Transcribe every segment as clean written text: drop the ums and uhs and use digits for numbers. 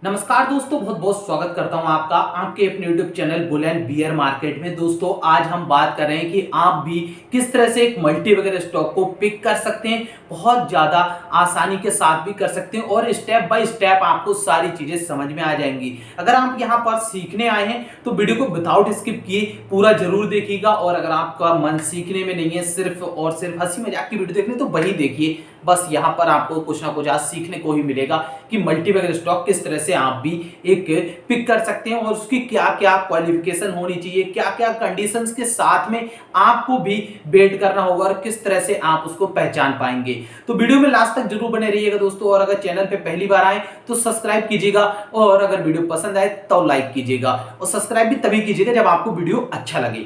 नमस्कार दोस्तों, बहुत बहुत स्वागत करता हूं आपका आपके अपने YouTube channel bull and beer market में। दोस्तों आज हम बात कर रहे हैं कि आप भी किस तरह से एक मल्टी वगैरह स्टॉक को पिक कर सकते हैं, बहुत ज़्यादा आसानी के साथ भी कर सकते हैं और स्टेप बाय स्टेप आपको सारी चीज़ें समझ में आ जाएंगी। अगर आप यहां पर सीखने आए हैं तो वीडियो को विदाउट स्किप किए पूरा जरूर देखिएगा, और अगर आपका मन सीखने में नहीं है, सिर्फ और सिर्फ हंसी मजाक की वीडियो देखने, तो वही देखिए। बस यहाँ पर आपको कुछ ना कुछ आज सीखने को ही मिलेगा कि मल्टी वगैरह स्टॉक किस तरह से आप भी एक पिक कर सकते हैं और उसकी क्या क्या क्वालिफिकेशन होनी चाहिए, क्या क्या कंडीशंस के साथ में आपको भी बेट करना होगा और किस तरह से आप उसको पहचान पाएंगे। तो वीडियो में लास्ट तक जरूर बने रहिएगा दोस्तों, और अगर चैनल पे पहली बार आए तो सब्सक्राइब कीजिएगा, और अगर वीडियो पसंद आए तो लाइक कीजिएगा, और सब्सक्राइब भी तभी कीजिएगा जब आपको वीडियो अच्छा लगे,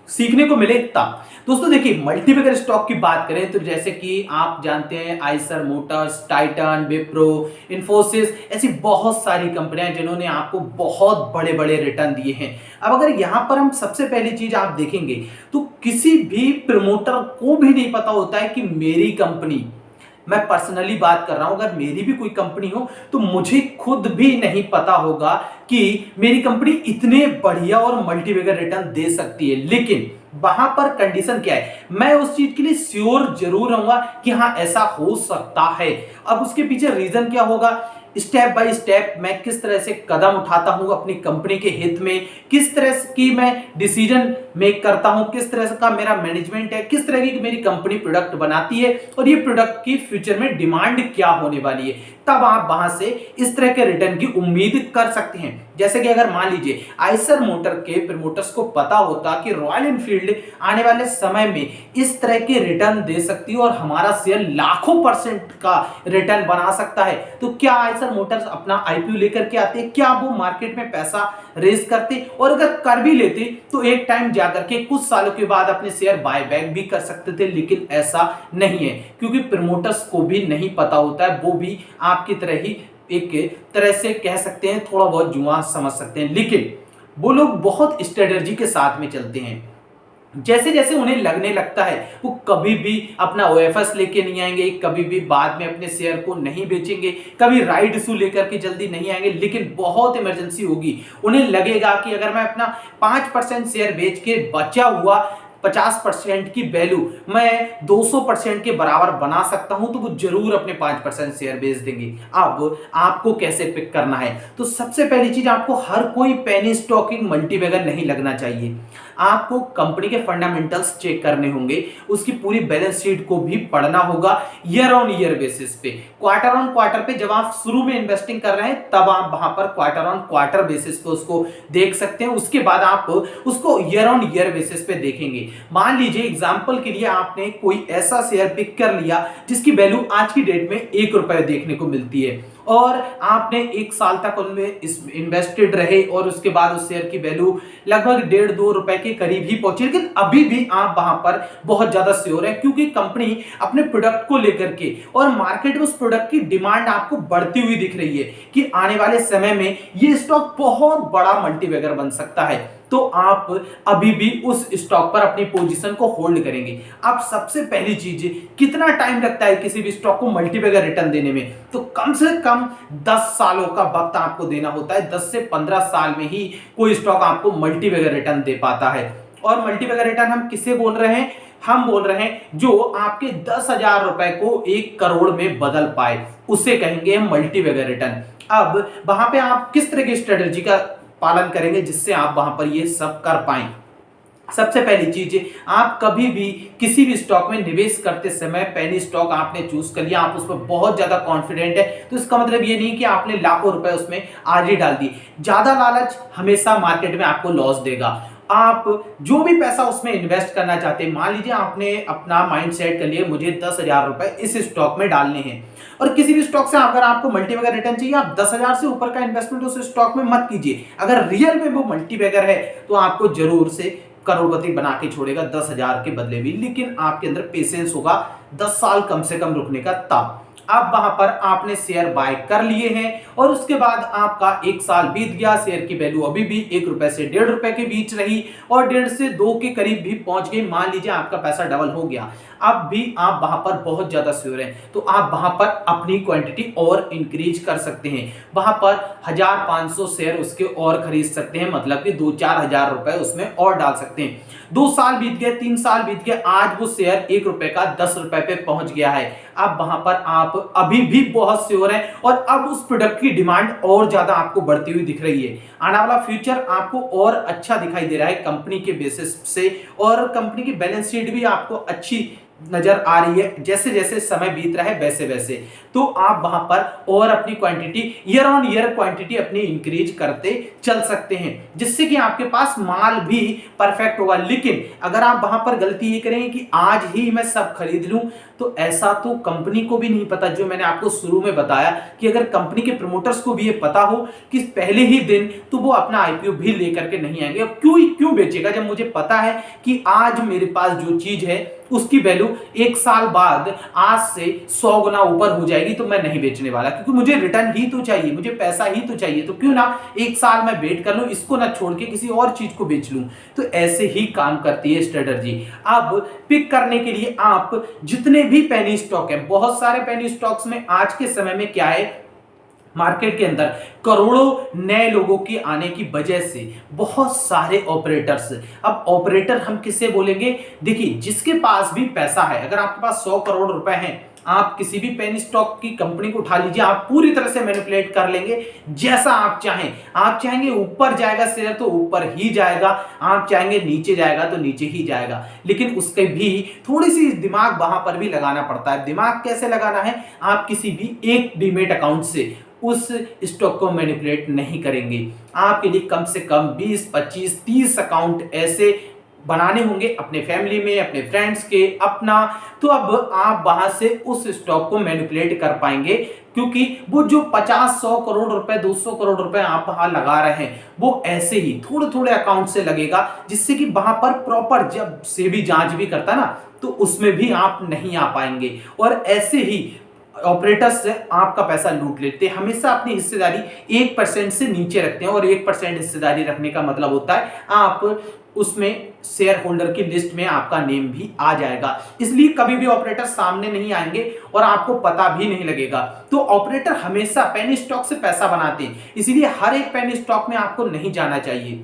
सीखने को मिले तब। दोस्तों देखिए, मल्टी वगैरह स्टॉक की बात करें तो जैसे कि आप जानते हैं Eicher Motors, Titan, Wipro, Infosys, ऐसी बहुत सारी कंपनियां जिन्होंने आपको बहुत बड़े बड़े रिटर्न दिए हैं। अब अगर यहां पर हम सबसे पहली चीज आप देखेंगे तो किसी भी प्रमोटर को भी नहीं पता होता है कि मेरी कंपनी, मैं पर्सनली बात कर रहा हूं, अगर मेरी भी कोई कंपनी हो तो मुझे खुद भी नहीं पता होगा कि मेरी कंपनी इतने बढ़िया और मल्टीवेगर रिटर्न दे सकती है। लेकिन वहां पर कंडीशन क्या है, मैं उस चीज के लिए श्योर जरूर रहूंगा कि हाँ ऐसा हो सकता है। अब उसके पीछे रीजन क्या होगा, स्टेप बाय स्टेप मैं किस तरह से कदम उठाता हूं अपनी कंपनी के हित में, किस तरह की मैं डिसीजन मेक करता हूं, किस तरह का मेरा मैनेजमेंट है, किस तरह की मेरी कंपनी प्रोडक्ट बनाती है, और ये प्रोडक्ट की फ्यूचर में डिमांड क्या होने वाली है, तब आप वहां से इस तरह के रिटर्न की उम्मीद कर सकते हैं। जैसे कि अगर मान लीजिए आइसर मोटर के प्रमोटर्स को पता होता कि रॉयल एनफील्ड आने वाले समय में इस तरह के रिटर्न दे सकती है और हमारा शेयर लाखों % का रिटर्न बना सकता है, तो क्या आइसर मोटर्स अपना आईपीओ लेकर के आते, क्या वो मार्केट में पैसा रेज करते, और अगर कर भी लेते तो एक टाइम जाकर के कुछ सालों के बाद अपने शेयर बायबैक भी कर सकते थे। लेकिन ऐसा नहीं है, क्योंकि प्रमोटर्स को भी नहीं पता होता है, वो भी आपकी तरह ही एक तरह से कह सकते हैं थोड़ा बहुत जुआ समझ सकते हैं, लेकिन वो लोग बहुत स्ट्रेटजी के साथ में चलते हैं। जैसे जैसे उन्हें लगने लगता है वो कभी भी अपना ओएफएस लेके नहीं आएंगे, कभी भी बाद में अपने शेयर को नहीं बेचेंगे, कभी राइट इशू लेकर के जल्दी नहीं आएंगे, लेकिन बहुत इमरजेंसी होगी, उन्हें लगेगा कि अगर मैं अपना 5% शेयर बेच के बचा हुआ 50% की वैल्यू मैं 200% के बराबर बना सकता हूं, तो वो जरूर अपने 5% शेयर बेच देंगे। अब आपको कैसे पिक करना है, तो सबसे पहली चीज, आपको हर कोई पेनी स्टॉकिंग मल्टीबैगर नहीं लगना चाहिए। आपको कंपनी के फंडामेंटल्स चेक करने होंगे, उसकी पूरी बैलेंस शीट को भी पढ़ना होगा ईयर ऑन ईयर बेसिस पे, क्वार्टर ऑन क्वार्टर पे। जब आप शुरू में इन्वेस्टिंग कर रहे हैं तब आप वहां पर क्वार्टर ऑन क्वार्टर बेसिस पे उसको देख सकते हैं, उसके बाद आप उसको ईयर ऑन ईयर बेसिस पे देखेंगे। मान लीजिए एग्जांपल के लिए आपने कोई ऐसा शेयर पिक कर लिया जिसकी वैल्यू आज की डेट में ₹1 देखने को मिलती है, और आपने 1 साल तक उनमें इन्वेस्टेड रहे, और उसके बाद उस शेयर की वैल्यू लगभग ₹1.5-2 के करीब ही पहुंची, लेकिन अभी भी आप वहां पर बहुत ज्यादा श्योर है, क्योंकि कंपनी अपने प्रोडक्ट को लेकर के और मार्केट में उस प्रोडक्ट की डिमांड आपको बढ़ती हुई दिख रही है कि आने वाले समय में ये स्टॉक बहुत बड़ा मल्टीबैगर बन सकता है, तो आप अभी भी उस स्टॉक पर अपनी पोजीशन को होल्ड करेंगे। अब सबसे पहली चीज, कितना टाइम लगता है किसी भी स्टॉक को मल्टीबैगर रिटर्न देने में, तो कम से कम 10 सालों का वक्त आपको देना होता है। 10 से 15 साल में ही कोई स्टॉक आपको मल्टीबैगर रिटर्न दे पाता है। और मल्टीबैगर रिटर्न हम किसे बोल रहे हैं, हम बोल रहे हैं जो आपके 10,000 रुपए को 1 करोड़ में बदल पाए, उसे कहेंगे मल्टीबैगर रिटर्न। अब वहां पे आप किस तरह की स्ट्रेटेजी का पालन करेंगे जिससे आप वहां पर ये सब कर पाए। सबसे पहली चीज, आप कभी भी किसी भी स्टॉक में निवेश करते समय पेनी स्टॉक आपने चूज कर लिया, आप उस पर बहुत ज्यादा कॉन्फिडेंट है, तो इसका मतलब ये नहीं कि आपने लाखों रुपए उसमें आज ही डाल दिए। ज्यादा लालच हमेशा मार्केट में आपको लॉस देगा। आप जो भी पैसा उसमें इन्वेस्ट करना चाहते हैं, मान लीजिए आपने अपना माइंड सेट कर लिया मुझे 10,000 रुपए इस स्टॉक में डालने हैं, और किसी भी स्टॉक से अगर आपको मल्टीबैगर रिटर्न चाहिए, आप 10,000 से ऊपर का इन्वेस्टमेंट उस स्टॉक में मत कीजिए। अगर रियल में वो मल्टीबैगर है तो आपको जरूर से करोड़पति बना के छोड़ेगा 10,000 के बदले भी, लेकिन आपके अंदर पेशेंस होगा 10 साल कम से कम रुकने का। तब अब वहां पर आपने शेयर बाय कर लिए हैं, और उसके बाद आपका 1 साल बीत गया, शेयर की वैल्यू अभी भी ₹1 से ₹1.5 के बीच रही, और 1.5 से 2 के करीब भी पहुंच गई। मान लीजिए आपका पैसा डबल हो गया। अब भी आप वहां पर बहुत ज्यादा श्योर हैं तो आप वहां पर अपनी क्वांटिटी और इंक्रीज कर सकते हैं। वहां पर 1500 शेयर उसके और खरीद सकते हैं, मतलब कि 2-4 हजार रुपए उसमें और डाल सकते हैं। 2 साल बीत गए, 3 साल बीत गए, आज वो शेयर 1 रुपए का 10 रुपए पे पहुंच गया है। अब वहां पर आप अभी भी बहुत श्योर हैं और अब उस प्रोडक्ट की डिमांड और ज्यादा आपको बढ़ती हुई दिख रही है। आने वाला फ्यूचर आपको और अच्छा दिखाई दे रहा है कंपनी के बेसिस से, और कंपनी की बैलेंस शीट भी आपको अच्छी नजर आ रही है। जैसे जैसे समय बीत रहा है वैसे वैसे तो आप वहां पर और अपनी quantity year on year quantity अपनी इंक्रीज करते चल सकते हैं, जिससे कि आपके पास माल भी परफेक्ट होगा। लेकिन अगर आप वहां पर गलती ये करेंगे कि आज ही मैं सब खरीद लूं, तो ऐसा तो कंपनी को भी नहीं पता। जो मैंने आपको शुरू में बताया कि अगर कंपनी के प्रमोटर्स को भी ये पता हो कि पहले ही दिन, तो वो अपना आईपीओ भी लेकर के नहीं आएंगे। क्यों बेचेगा जब मुझे पता है कि आज मेरे पास जो चीज है उसकी वैल्यू 1 साल बाद आज से 100 गुना ऊपर हो जाएगी, तो मैं नहीं बेचने वाला, क्योंकि मुझे रिटर्न ही तो चाहिए, मुझे पैसा ही तो चाहिए। तो क्यों ना 1 साल मैं वेट कर लूं, इसको ना छोड़ के किसी और चीज को बेच लूं। तो ऐसे ही काम करती है स्ट्रेटजी। अब पिक करने के लिए आप जितने भी पेनी स्टॉक है, बहुत सारे पेनी स्टॉक्स में आज के समय में क्या है, मार्केट के अंदर करोड़ों नए लोगों की आने की वजह से बहुत सारे ऑपरेटर्स। अब ऑपरेटर हम किसे बोलेंगे? देखिए, जिसके पास भी पैसा है, अगर आपके पास 100 करोड़ रुपए हैं, आप किसी भी पेनी स्टॉक की कंपनी को उठा लीजिए, आप पूरी तरह से मैनिपुलेट कर लेंगे जैसा आप चाहें। आप चाहेंगे ऊपर जाएगा शेयर तो ऊपर ही जाएगा, आप चाहेंगे नीचे जाएगा तो नीचे ही जाएगा। लेकिन उसके भी थोड़ी सी दिमाग वहां पर भी लगाना पड़ता है। दिमाग कैसे लगाना है? आप किसी भी एक डीमेट अकाउंट से उस स्टॉक को मैनिपुलेट नहीं करेंगे। आपके लिए कम से कम 20, 25, 30 अकाउंट ऐसे बनाने होंगे अपने फैमिली में, अपने फ्रेंड्स के, अपना। तो अब आप वहां से उस स्टॉक को मैनिपुलेट कर पाएंगे, क्योंकि वो जो 50, 100 करोड़ रुपए, 200 करोड़ रुपए आप वहां लगा रहे हैं, वो ऐसे ही थोड़े थोड़े अकाउंट से लगेगा, जिससे कि वहां पर प्रॉपर जब से भी जांच भी करता ना, तो उसमें भी आप नहीं आ पाएंगे। और ऐसे ही ऑपरेटर्स से आपका पैसा लूट लेते हैं। हमेशा अपनी हिस्सेदारी 1% से नीचे रखते हैं, और 1% हिस्सेदारी रखने का मतलब होता है आप उसमें शेयर होल्डर की लिस्ट में आपका नेम भी आ जाएगा। इसलिए कभी भी ऑपरेटर सामने नहीं आएंगे और आपको पता भी नहीं लगेगा। तो ऑपरेटर हमेशा पेनी स्टॉक से पैसा बनाते हैं, इसीलिए हर एक पेनी स्टॉक में आपको नहीं जाना चाहिए।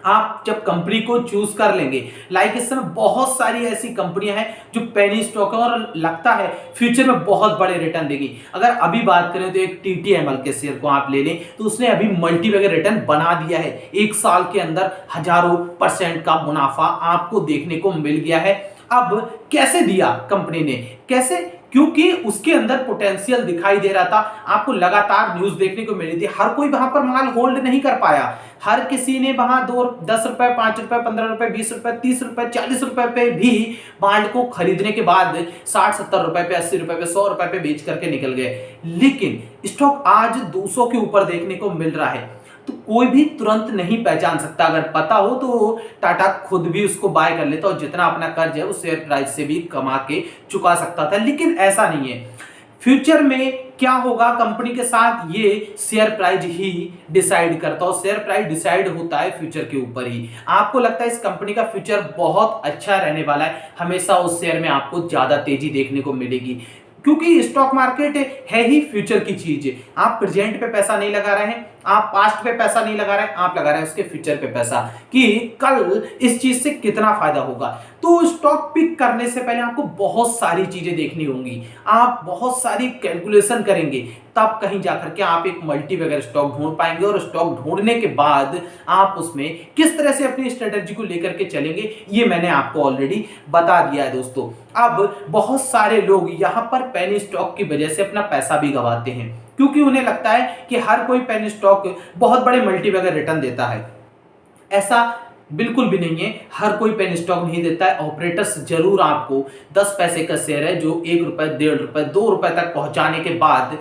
आप जब कंपनी को चूज कर लेंगे, लाइक इस समय बहुत सारी ऐसी कंपनियां हैं जो पेनी स्टॉक है और लगता है फ्यूचर में बहुत बड़े रिटर्न देगी। अगर अभी बात करें तो एक टीटीएमएल के शेयर को आप ले लें, तो उसने अभी मल्टी वगैरह रिटर्न बना दिया है। 1 साल के अंदर हजारों % का मुनाफा आपको देखने को मिल गया है। अब कैसे दिया कंपनी ने? कैसे? क्योंकि उसके अंदर पोटेंशियल दिखाई दे रहा था। आपको लगातार न्यूज देखने को मिली थी। हर कोई वहां पर माल होल्ड नहीं कर पाया। हर किसी ने वहां 10 रुपए, 5 रुपए, 15 रुपए, 20 रुपए, 30 रुपए, 40 रुपए पे भी माल को खरीदने के बाद 60-70 रुपए पे, 80 रुपए पे, 100 रुपए पे बेच करके निकल गए। लेकिन स्टॉक आज 200 के ऊपर देखने को मिल रहा है। तो कोई भी तुरंत नहीं पहचान सकता। अगर पता हो तो टाटा खुद भी उसको बाय कर लेता और जितना अपना कर्ज है उस शेयर प्राइस से भी कमा के चुका सकता था। लेकिन ऐसा नहीं है। फ्यूचर में क्या होगा कंपनी के साथ, ये शेयर प्राइस ही डिसाइड करता है। शेयर प्राइस डिसाइड होता है फ्यूचर के ऊपर ही। आपको लगता है इस कंपनी का फ्यूचर बहुत अच्छा रहने वाला है, हमेशा उस शेयर में आपको ज्यादा तेजी देखने को मिलेगी, क्योंकि स्टॉक मार्केट है ही फ्यूचर की चीज। आप प्रेजेंट पे पैसा नहीं लगा रहे हैं, आप पास्ट पे पैसा नहीं लगा रहे हैं, आप लगा रहे हैं उसके फ्यूचर पे पैसा, कि कल इस चीज से कितना फायदा होगा। तो स्टॉक पिक करने से पहले आपको बहुत सारी चीजें देखनी होंगी, आप बहुत सारी कैलकुलेशन करेंगे, तब कहीं जाकर के आप एक मल्टी वगैरह स्टॉक ढूंढ पाएंगे। और स्टॉक ढूंढने के बाद आप उसमें किस तरह से अपनी स्ट्रेटेजी को लेकर के चलेंगे, ये मैंने आपको ऑलरेडी बता दिया है दोस्तों। अब बहुत सारे लोग यहां पर पेनी स्टॉक की वजह से अपना पैसा भी गंवाते हैं, क्योंकि उन्हें लगता है कि हर कोई पेनी स्टॉक बहुत बड़े मल्टी वगैरह रिटर्न देता है। ऐसा बिल्कुल भी नहीं है, हर कोई पेनी स्टॉक नहीं देता है। ऑपरेटर्स जरूर आपको 10 पैसे का शेयर है जो 1 रुपए, 1.5 रुपए, 2 रुपए तक पहुंचाने के बाद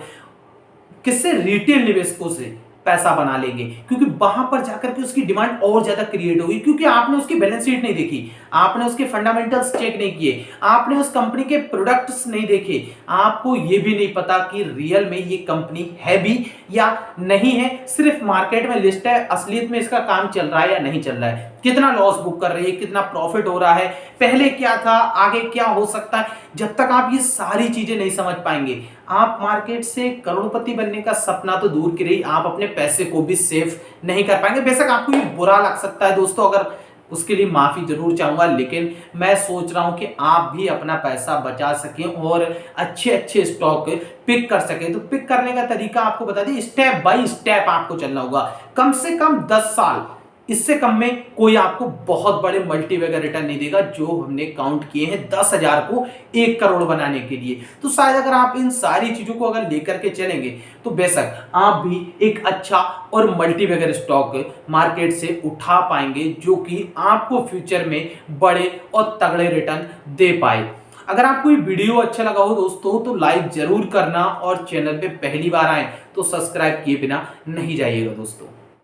किससे, रिटेल निवेशकों से पैसा बना लेंगे, क्योंकि वहां पर जाकर के उसकी डिमांड और ज्यादा क्रिएट होगी, क्योंकि आपने उसकी बैलेंस शीट नहीं देखी, आपने उसके फंडामेंटल्स चेक नहीं किए, आपने उस कंपनी के प्रोडक्ट्स नहीं देखे, आपको ये भी नहीं पता कि रियल में ये कंपनी है भी या नहीं है, सिर्फ मार्केट में लिस्ट है, असलियत में इसका काम चल रहा है या नहीं चल रहा है, कितना लॉस बुक कर रही है, कितना प्रॉफिट हो रहा है, पहले क्या था, आगे क्या हो सकता है। जब तक आप ये सारी चीजें नहीं समझ पाएंगे, आप मार्केट से करोड़पति बनने का सपना तो दूर की रही, आप अपने पैसे को भी सेव नहीं कर पाएंगे। बेशक आपको ये बुरा लग सकता है दोस्तों, अगर उसके लिए माफी जरूर चाहूंगा, लेकिन मैं सोच रहा हूं कि आप भी अपना पैसा बचा सकें और अच्छे अच्छे स्टॉक पिक कर सकें। तो पिक करने का तरीका आपको बता दें, स्टेप बाय स्टेप आपको चलना होगा, कम से कम 10 साल, इससे कम में कोई आपको बहुत बड़े मल्टीबैगर रिटर्न नहीं देगा, जो हमने काउंट किए हैं 10,000 को 1 करोड़ बनाने के लिए। तो शायद अगर आप इन सारी चीजों को अगर लेकर के चलेंगे तो बेशक आप भी एक अच्छा और मल्टीबैगर स्टॉक मार्केट से उठा पाएंगे, जो कि आपको फ्यूचर में बड़े और तगड़े रिटर्न दे पाए। अगर आपको ये वीडियो अच्छा लगा हो दोस्तों तो लाइक जरूर करना, और चैनल पे पहली बार आए तो सब्सक्राइब किए बिना नहीं जाइएगा दोस्तों।